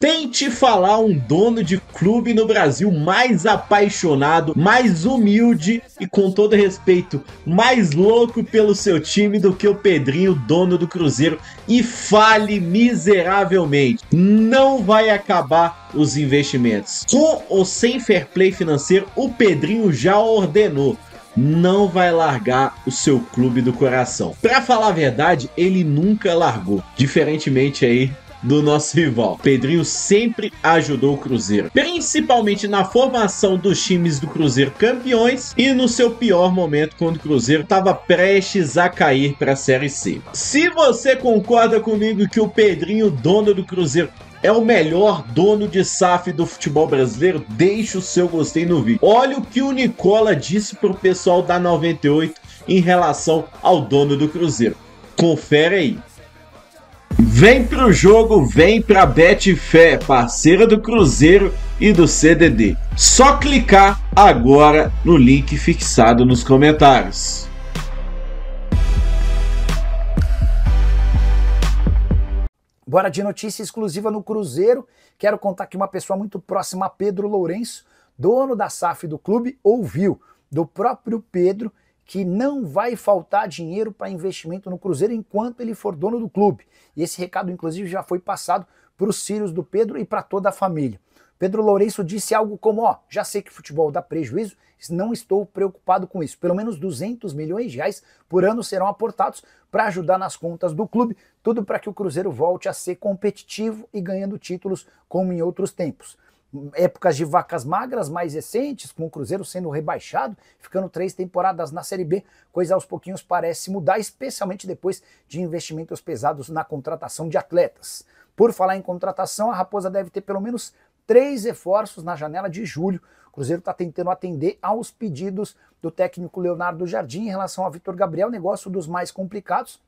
Tente falar um dono de clube no Brasil mais apaixonado, mais humilde e, com todo respeito, mais louco pelo seu time do que o Pedrinho, dono do Cruzeiro, e fale miseravelmente. Não vai acabar os investimentos. Com ou sem fair play financeiro, o Pedrinho já ordenou. Não vai largar o seu clube do coração. Pra falar a verdade, ele nunca largou. Diferentemente aí do nosso rival. Pedrinho sempre ajudou o Cruzeiro, principalmente na formação dos times do Cruzeiro campeões e no seu pior momento quando o Cruzeiro estava prestes a cair para a Série C. Se você concorda comigo que o Pedrinho, dono do Cruzeiro, é o melhor dono de SAF do futebol brasileiro, deixa o seu gostei no vídeo. Olha o que o Nicola disse pro pessoal da 98 em relação ao dono do Cruzeiro. Confere aí. Vem pro jogo, vem pra Betfé, parceira do Cruzeiro e do CDD. Só clicar agora no link fixado nos comentários. Bora de notícia exclusiva no Cruzeiro. Quero contar que uma pessoa muito próxima a Pedro Lourenço, dono da SAF do clube, ouviu do próprio Pedro que não vai faltar dinheiro para investimento no Cruzeiro enquanto ele for dono do clube. E esse recado, inclusive, já foi passado para os filhos do Pedro e para toda a família. Pedro Lourenço disse algo como, já sei que futebol dá prejuízo, não estou preocupado com isso. Pelo menos 200 milhões de reais por ano serão aportados para ajudar nas contas do clube, tudo para que o Cruzeiro volte a ser competitivo e ganhando títulos como em outros tempos. Épocas de vacas magras mais recentes, com o Cruzeiro sendo rebaixado, ficando 3 temporadas na Série B, coisa aos pouquinhos parece mudar, especialmente depois de investimentos pesados na contratação de atletas. Por falar em contratação, a Raposa deve ter pelo menos 3 reforços na janela de julho. O Cruzeiro está tentando atender aos pedidos do técnico Leonardo Jardim em relação a Vitor Gabriel, negócio dos mais complicados,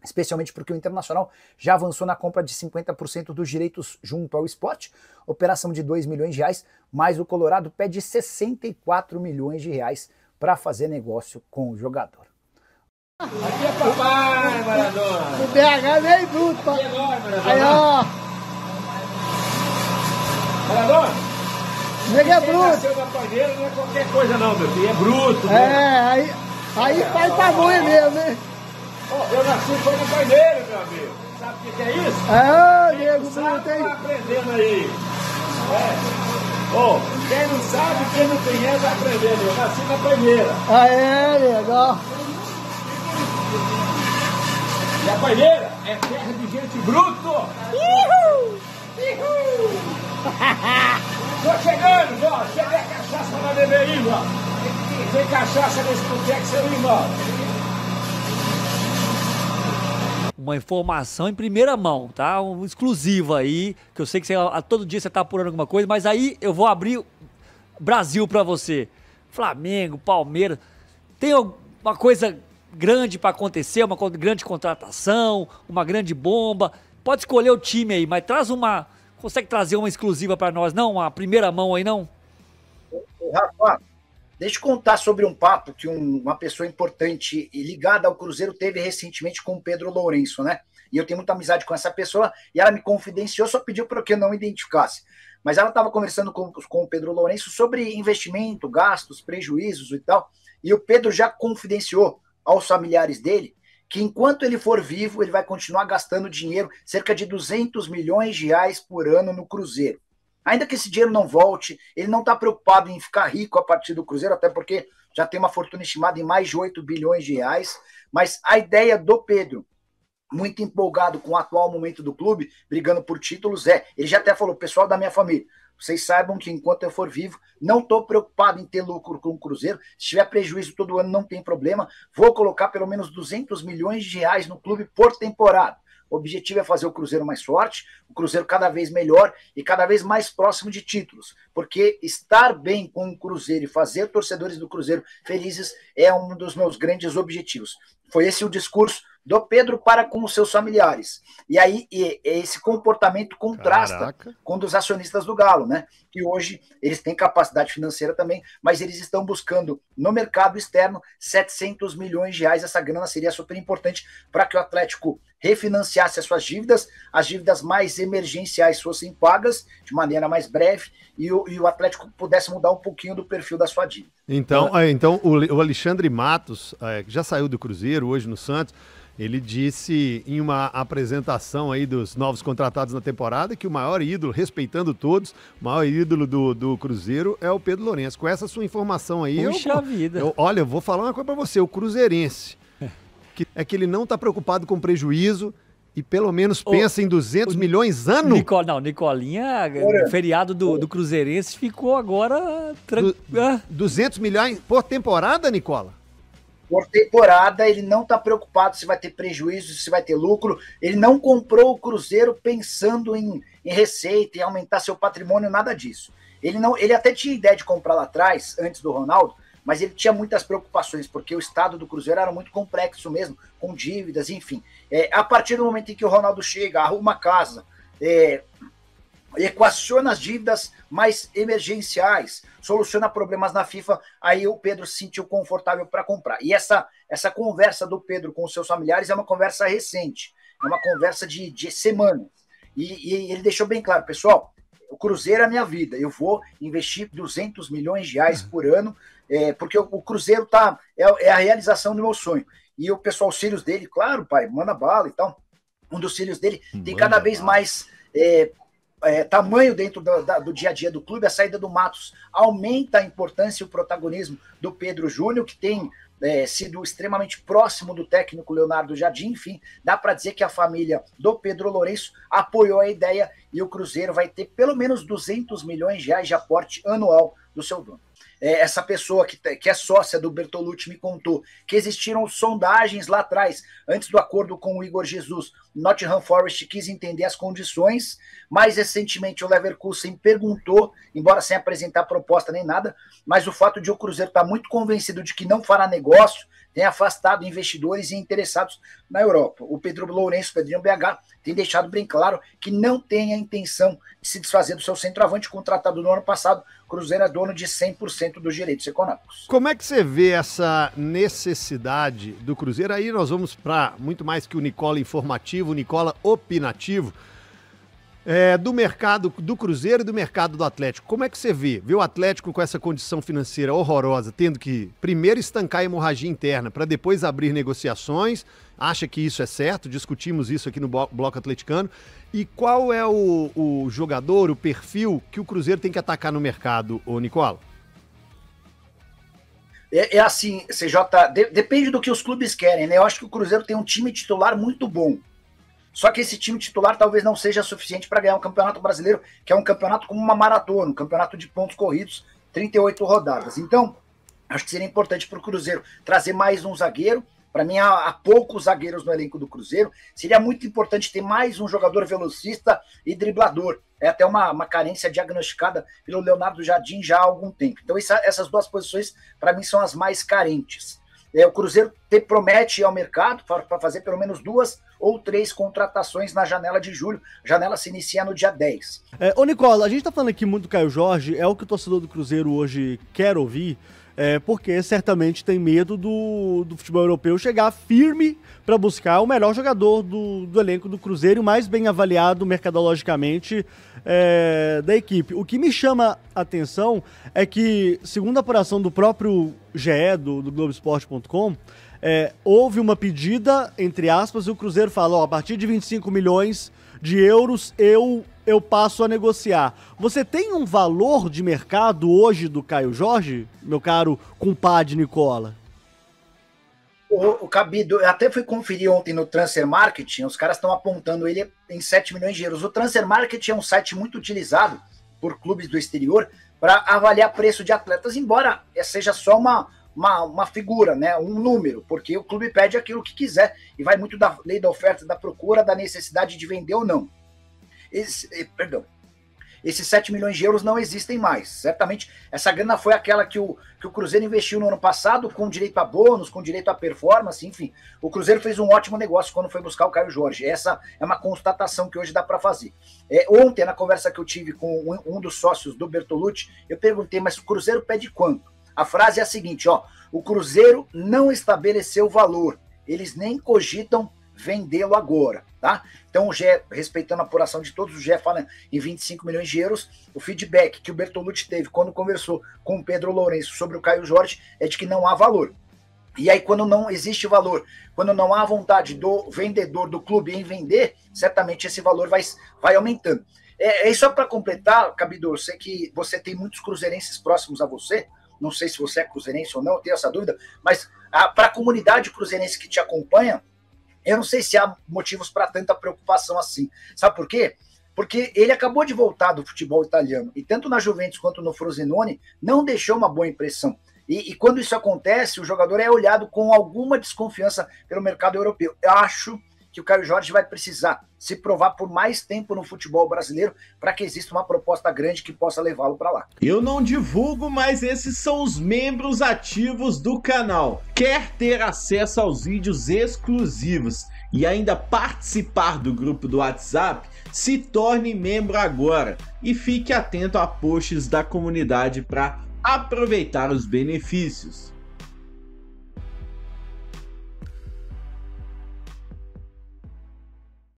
especialmente porque o Internacional já avançou na compra de 50% dos direitos junto ao Sport, operação de 2 milhões de reais, mas o Colorado pede 64 milhões de reais para fazer negócio com o jogador. Aqui é papai, Maradona. O BH veio bruto, Aqui é nóis, Maradona. Aí, ó. Maradona, Nega é quem bruto. nasceu da paneira não é qualquer coisa não, meu filho. É bruto, né? Aí faz tamanho mesmo, né? Eu nasci foi na paneira, meu amigo. Sabe o que é isso? Nego Sabe, bruto, hein? tá aprendendo aí. Quem não sabe, quem não conhece, vai aprendendo. Eu nasci na paneira. Legal. E a paneira é terra de gente bruto. Tô chegando, vó. Cheguei a cachaça pra beber aí, vó. Tem cachaça nesse boteco, seu irmão. Uma informação em primeira mão, tá? Um exclusivo aí, que eu sei que você, todo dia você tá apurando alguma coisa, mas aí eu vou abrir Brasil pra você. Flamengo, Palmeiras, tem uma coisa grande pra acontecer, uma grande contratação, uma grande bomba. Pode escolher o time aí, mas consegue trazer uma exclusiva pra nós, não? Uma primeira mão aí, não? Rafa, deixa eu contar sobre um papo que uma pessoa importante e ligada ao Cruzeiro teve recentemente com o Pedro Lourenço, né? E eu tenho muita amizade com essa pessoa e ela me confidenciou, só pediu para que eu não identificasse. Mas ela estava conversando com o Pedro Lourenço sobre investimento, gastos, prejuízos e tal. E o Pedro já confidenciou aos familiares dele que enquanto ele for vivo, ele vai continuar gastando dinheiro, cerca de 200 milhões de reais por ano no Cruzeiro. Ainda que esse dinheiro não volte, ele não está preocupado em ficar rico a partir do Cruzeiro, até porque já tem uma fortuna estimada em mais de 8 bilhões de reais. Mas a ideia do Pedro, muito empolgado com o atual momento do clube, brigando por títulos, ele já até falou, pessoal da minha família, vocês saibam que enquanto eu for vivo, não estou preocupado em ter lucro com o Cruzeiro, se tiver prejuízo todo ano não tem problema, vou colocar pelo menos 200 milhões de reais no clube por temporada. O objetivo é fazer o Cruzeiro mais forte, o Cruzeiro cada vez melhor e cada vez mais próximo de títulos, porque estar bem com o Cruzeiro e fazer torcedores do Cruzeiro felizes é um dos meus grandes objetivos. Foi esse o discurso do Pedro para com os seus familiares. E aí esse comportamento contrasta com o dos acionistas do Galo, né? Que hoje eles têm capacidade financeira também, mas eles estão buscando no mercado externo 700 milhões de reais. Essa grana seria super importante para que o Atlético refinanciasse as suas dívidas, as dívidas mais emergenciais fossem pagas de maneira mais breve e o Atlético pudesse mudar um pouquinho do perfil da sua dívida. Então o Alexandre Matos, que já saiu do Cruzeiro, hoje no Santos, ele disse em uma apresentação aí dos novos contratados na temporada que o maior ídolo, respeitando todos, o maior ídolo do Cruzeiro é o Pedro Lourenço. Com essa sua informação aí, eu vou falar uma coisa pra você, o cruzeirense, que ele não tá preocupado com prejuízo e pelo menos pensa em 200 milhões ano. Nicolinha, o feriado do cruzeirense ficou agora... 200 milhões por temporada, Nicola? Por temporada, ele não está preocupado se vai ter prejuízo, se vai ter lucro. Ele não comprou o Cruzeiro pensando em receita, em aumentar seu patrimônio, nada disso. Ele até tinha ideia de comprar lá atrás, antes do Ronaldo, mas ele tinha muitas preocupações, porque o estado do Cruzeiro era muito complexo mesmo, com dívidas, enfim. A partir do momento em que o Ronaldo chega, arruma a casa, equaciona as dívidas mais emergenciais, soluciona problemas na FIFA, aí o Pedro se sentiu confortável para comprar. E essa conversa do Pedro com os seus familiares é uma conversa recente, é uma conversa de semanas. E ele deixou bem claro, pessoal, o Cruzeiro é a minha vida, eu vou investir 200 milhões de reais por ano, porque o Cruzeiro é a realização do meu sonho. E o pessoal, os filhos dele, claro, pai, manda bala e tal, um dos filhos dele tem cada vez mais... tamanho dentro do dia a dia do clube. A saída do Matos aumenta a importância e o protagonismo do Pedro Júnior, que tem sido extremamente próximo do técnico Leonardo Jardim. Enfim, dá para dizer que a família do Pedro Lourenço apoiou a ideia e o Cruzeiro vai ter pelo menos 200 milhões de reais de aporte anual do seu dono. Essa pessoa que é sócia do Bertolucci me contou que existiram sondagens lá atrás, antes do acordo com o Igor Jesus. Nottingham Forest quis entender as condições. Mais recentemente, o Leverkusen perguntou, embora sem apresentar proposta nem nada, mas o fato de o Cruzeiro estar muito convencido de que não fará negócio tem afastado investidores e interessados na Europa. O Pedro Lourenço, Pedrinho BH, tem deixado bem claro que não tem a intenção de se desfazer do seu centroavante contratado no ano passado. O Cruzeiro é dono de 100% dos direitos econômicos. Como é que você vê essa necessidade do Cruzeiro? Aí nós vamos para muito mais que o Nicola informativo, o Nicola opinativo, do mercado do Cruzeiro e do mercado do Atlético. Como é que você vê? Vê o Atlético com essa condição financeira horrorosa, tendo que primeiro estancar a hemorragia interna para depois abrir negociações. Acha que isso é certo? Discutimos isso aqui no Bloco Atleticano. E qual é o jogador, o perfil que o Cruzeiro tem que atacar no mercado, ô Nicola? Assim, CJ, depende do que os clubes querem, né? Eu acho que o Cruzeiro tem um time titular muito bom. Só que esse time titular talvez não seja suficiente para ganhar um campeonato brasileiro, que é um campeonato como uma maratona, um campeonato de pontos corridos, 38 rodadas. Então, acho que seria importante para o Cruzeiro trazer mais um zagueiro. Para mim, há poucos zagueiros no elenco do Cruzeiro. Seria muito importante ter mais um jogador velocista e driblador. É até uma carência diagnosticada pelo Leonardo Jardim já há algum tempo. Então, essas duas posições, para mim, são as mais carentes. O Cruzeiro promete ao mercado para fazer pelo menos 2 ou 3 contratações na janela de julho. A janela se inicia no dia 10. Ô Nicola, a gente tá falando aqui muito do Caio Jorge, é o que o torcedor do Cruzeiro hoje quer ouvir, porque certamente tem medo do futebol europeu chegar firme para buscar o melhor jogador do elenco do Cruzeiro e o mais bem avaliado mercadologicamente da equipe. O que me chama a atenção é que, segundo a apuração do próprio GE, do Globoesporte.com, houve uma pedida, entre aspas, e o Cruzeiro fala, a partir de 25 milhões de euros eu passo a negociar. Você tem um valor de mercado hoje do Caio Jorge, meu caro compadre Nicola? O Cabido, eu até fui conferir ontem no Transfer Market, os caras estão apontando ele em 7 milhões de euros. O Transfer Market é um site muito utilizado por clubes do exterior para avaliar preço de atletas, embora seja só uma figura, né, um número, porque o clube pede aquilo que quiser e vai muito da lei da oferta, da procura, da necessidade de vender ou não. esses 7 milhões de euros não existem mais. Certamente essa grana foi aquela que o Cruzeiro investiu no ano passado, com direito a bônus, com direito a performance, enfim. O Cruzeiro fez um ótimo negócio quando foi buscar o Caio Jorge. Essa é uma constatação que hoje dá para fazer. Ontem, na conversa que eu tive com um dos sócios do Bertolucci, eu perguntei, mas o Cruzeiro pede quanto? A frase é a seguinte, ó, o Cruzeiro não estabeleceu valor, eles nem cogitam vendê-lo agora, tá? Então o GE, respeitando a apuração de todos, o GE fala em 25 milhões de euros, o feedback que o Bertolucci teve quando conversou com o Pedro Lourenço sobre o Caio Jorge é de que não há valor. E aí quando não existe valor, quando não há vontade do vendedor do clube em vender, certamente esse valor vai aumentando. E só para completar, Cabidor, eu sei que você tem muitos cruzeirenses próximos a você, não sei se você é cruzeirense ou não, eu tenho essa dúvida, mas para a comunidade cruzeirense que te acompanha, eu não sei se há motivos para tanta preocupação assim. Sabe por quê? Porque ele acabou de voltar do futebol italiano, e tanto na Juventus quanto no Frosinone, não deixou uma boa impressão. E quando isso acontece, o jogador é olhado com alguma desconfiança pelo mercado europeu. Eu acho que o Caio Jorge vai precisar se provar por mais tempo no futebol brasileiro para que exista uma proposta grande que possa levá-lo para lá. Eu não divulgo, mas esses são os membros ativos do canal. Quer ter acesso aos vídeos exclusivos e ainda participar do grupo do WhatsApp? Se torne membro agora e fique atento a posts da comunidade para aproveitar os benefícios.